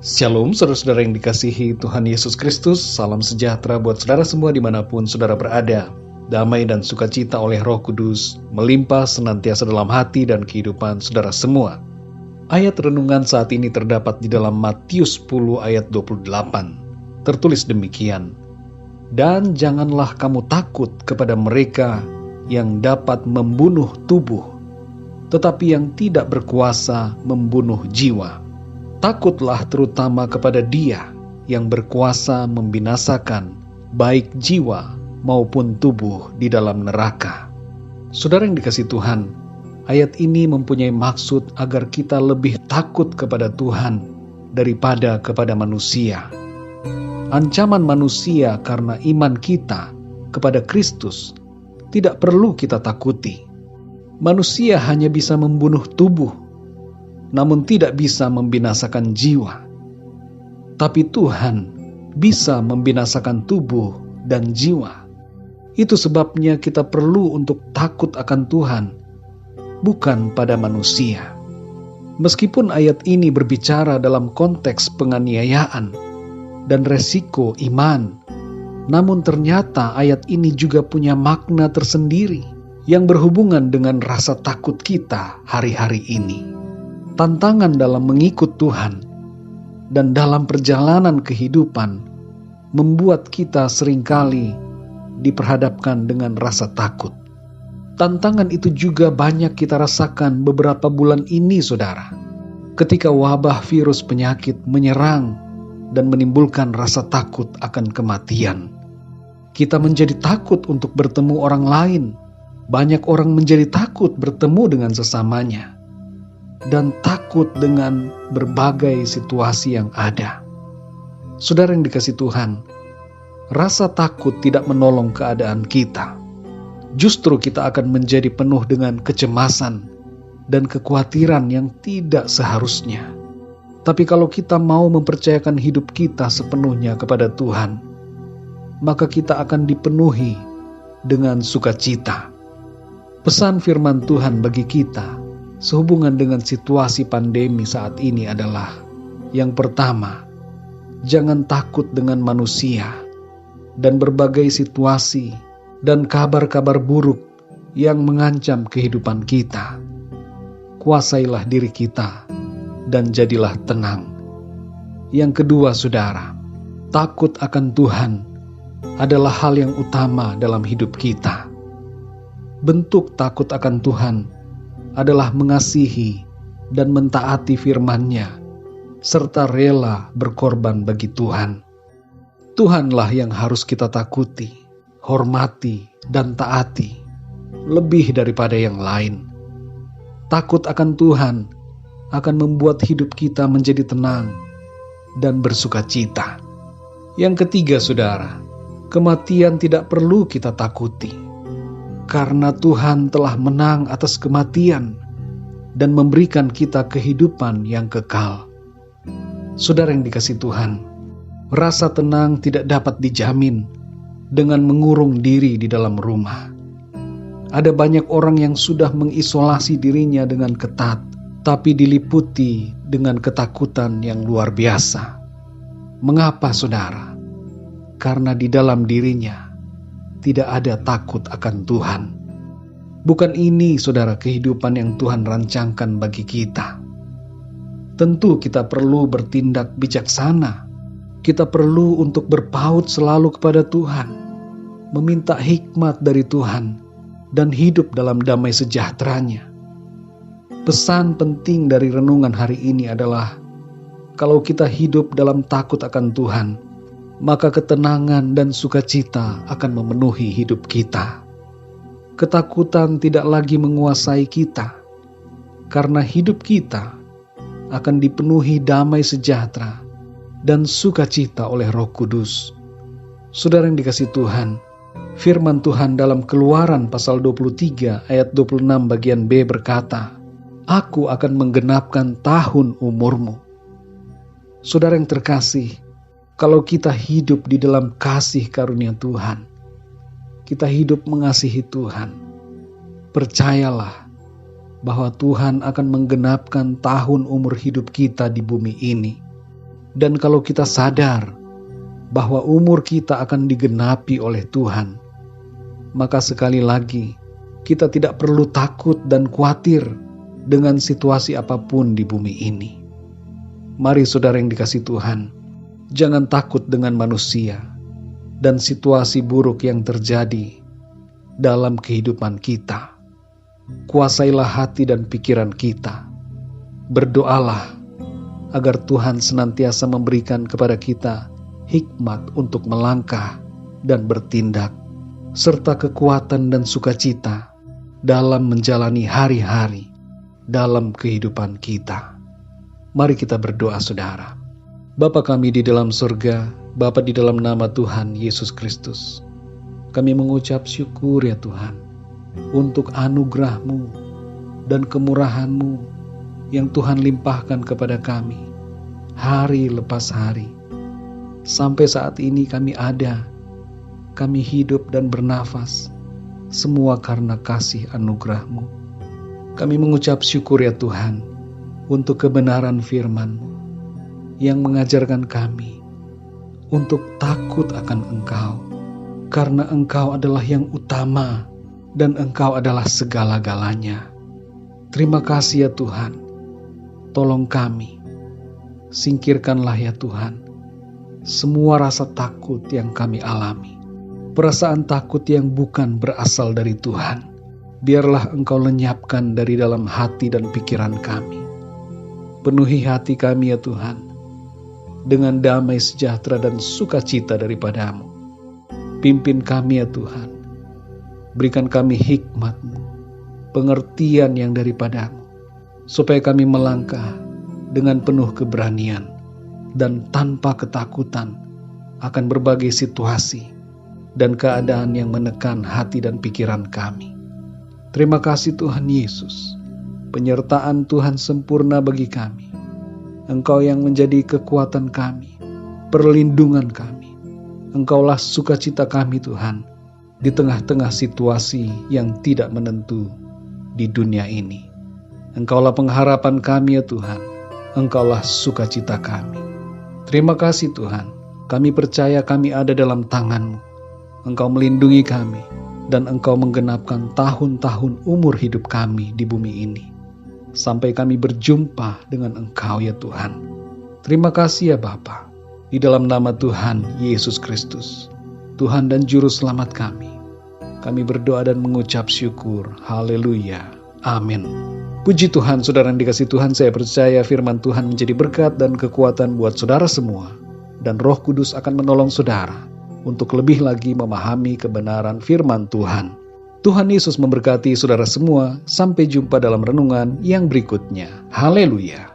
Shalom saudara-saudara yang dikasihi Tuhan Yesus Kristus. Salam sejahtera buat saudara semua dimanapun saudara berada. Damai dan sukacita oleh Roh Kudus melimpah senantiasa dalam hati dan kehidupan saudara semua. Ayat renungan saat ini terdapat di dalam Matius 10 ayat 28. Tertulis demikian, "Dan janganlah kamu takut kepada mereka yang dapat membunuh tubuh, tetapi yang tidak berkuasa membunuh jiwa. Takutlah terutama kepada Dia yang berkuasa membinasakan baik jiwa maupun tubuh di dalam neraka." Saudara yang dikasihi Tuhan, ayat ini mempunyai maksud agar kita lebih takut kepada Tuhan daripada kepada manusia. Ancaman manusia karena iman kita kepada Kristus tidak perlu kita takuti. Manusia hanya bisa membunuh tubuh, namun tidak bisa membinasakan jiwa. Tapi Tuhan bisa membinasakan tubuh dan jiwa. Itu sebabnya kita perlu untuk takut akan Tuhan, bukan pada manusia. Meskipun ayat ini berbicara dalam konteks penganiayaan dan resiko iman, namun ternyata ayat ini juga punya makna tersendiri yang berhubungan dengan rasa takut kita hari-hari ini. Tantangan dalam mengikut Tuhan dan dalam perjalanan kehidupan membuat kita seringkali diperhadapkan dengan rasa takut. Tantangan itu juga banyak kita rasakan beberapa bulan ini, saudara. Ketika wabah virus penyakit menyerang dan menimbulkan rasa takut akan kematian. Kita menjadi takut untuk bertemu orang lain. Banyak orang menjadi takut bertemu dengan sesamanya. Dan takut dengan berbagai situasi yang ada. Saudara yang dikasihi Tuhan, rasa takut tidak menolong keadaan kita. Justru kita akan menjadi penuh dengan kecemasan dan kekhawatiran yang tidak seharusnya. Tapi kalau kita mau mempercayakan hidup kita sepenuhnya kepada Tuhan, maka kita akan dipenuhi dengan sukacita. Pesan firman Tuhan bagi kita sehubungan dengan situasi pandemi saat ini adalah, yang pertama, jangan takut dengan manusia dan berbagai situasi dan kabar-kabar buruk yang mengancam kehidupan kita. Kuasailah diri kita dan jadilah tenang. Yang kedua, saudara, takut akan Tuhan adalah hal yang utama dalam hidup kita. Bentuk takut akan Tuhan adalah mengasihi dan mentaati firman-Nya, serta rela berkorban bagi Tuhan. Tuhanlah yang harus kita takuti, hormati, dan taati, lebih daripada yang lain. Takut akan Tuhan akan membuat hidup kita menjadi tenang dan bersukacita. Yang ketiga, saudara, kematian tidak perlu kita takuti. Karena Tuhan telah menang atas kematian dan memberikan kita kehidupan yang kekal. Saudara yang dikasihi Tuhan, rasa tenang tidak dapat dijamin dengan mengurung diri di dalam rumah. Ada banyak orang yang sudah mengisolasi dirinya dengan ketat, tapi diliputi dengan ketakutan yang luar biasa. Mengapa, saudara? Karena di dalam dirinya tidak ada takut akan Tuhan. Bukan ini, saudara, kehidupan yang Tuhan rancangkan bagi kita. Tentu kita perlu bertindak bijaksana. Kita perlu untuk berpaut selalu kepada Tuhan, meminta hikmat dari Tuhan, dan hidup dalam damai sejahtera-Nya. Pesan penting dari renungan hari ini adalah, kalau kita hidup dalam takut akan Tuhan, maka ketenangan dan sukacita akan memenuhi hidup kita. Ketakutan tidak lagi menguasai kita, karena hidup kita akan dipenuhi damai sejahtera dan sukacita oleh Roh Kudus. Saudara yang dikasihi Tuhan, firman Tuhan dalam Keluaran pasal 23 ayat 26 bagian B berkata, "Aku akan menggenapkan tahun umurmu." Saudara yang terkasih, kalau kita hidup di dalam kasih karunia Tuhan, kita hidup mengasihi Tuhan, percayalah bahwa Tuhan akan menggenapkan tahun umur hidup kita di bumi ini. Dan kalau kita sadar bahwa umur kita akan digenapi oleh Tuhan, maka sekali lagi kita tidak perlu takut dan khawatir dengan situasi apapun di bumi ini. Mari saudara yang dikasihi Tuhan, jangan takut dengan manusia dan situasi buruk yang terjadi dalam kehidupan kita. Kuasailah hati dan pikiran kita. Berdoalah agar Tuhan senantiasa memberikan kepada kita hikmat untuk melangkah dan bertindak, serta kekuatan dan sukacita dalam menjalani hari-hari dalam kehidupan kita. Mari kita berdoa saudara. Bapa kami di dalam surga, Bapa di dalam nama Tuhan Yesus Kristus, kami mengucap syukur ya Tuhan untuk anugerah-Mu dan kemurahan-Mu yang Tuhan limpahkan kepada kami hari lepas hari. Sampai saat ini kami ada, kami hidup dan bernafas, semua karena kasih anugerah-Mu. Kami mengucap syukur ya Tuhan untuk kebenaran firman-Mu yang mengajarkan kami untuk takut akan Engkau, karena Engkau adalah yang utama dan Engkau adalah segala-galanya. Terima kasih ya Tuhan. Tolong kami, singkirkanlah ya Tuhan semua rasa takut yang kami alami, perasaan takut yang bukan berasal dari Tuhan. Biarlah Engkau lenyapkan dari dalam hati dan pikiran kami. Penuhi hati kami ya Tuhan dengan damai sejahtera dan sukacita daripada-Mu. Pimpin kami ya Tuhan, berikan kami hikmat-Mu, pengertian yang daripada-Mu, supaya kami melangkah dengan penuh keberanian dan tanpa ketakutan akan berbagai situasi dan keadaan yang menekan hati dan pikiran kami. Terima kasih Tuhan Yesus, penyertaan Tuhan sempurna bagi kami. Engkau yang menjadi kekuatan kami, perlindungan kami. Engkaulah sukacita kami Tuhan, di tengah-tengah situasi yang tidak menentu di dunia ini. Engkaulah pengharapan kami ya Tuhan, Engkaulah sukacita kami. Terima kasih Tuhan, kami percaya kami ada dalam tangan-Mu. Engkau melindungi kami, dan Engkau menggenapkan tahun-tahun umur hidup kami di bumi ini, sampai kami berjumpa dengan Engkau ya Tuhan. Terima kasih ya Bapa, di dalam nama Tuhan Yesus Kristus, Tuhan dan Juru Selamat kami berdoa dan mengucap syukur. Haleluya. Amin. Puji Tuhan, saudara yang dikasihi Tuhan, saya percaya firman Tuhan menjadi berkat dan kekuatan buat saudara semua, dan Roh Kudus akan menolong saudara untuk lebih lagi memahami kebenaran firman Tuhan. Tuhan Yesus memberkati saudara semua. Sampai jumpa dalam renungan yang berikutnya. Haleluya.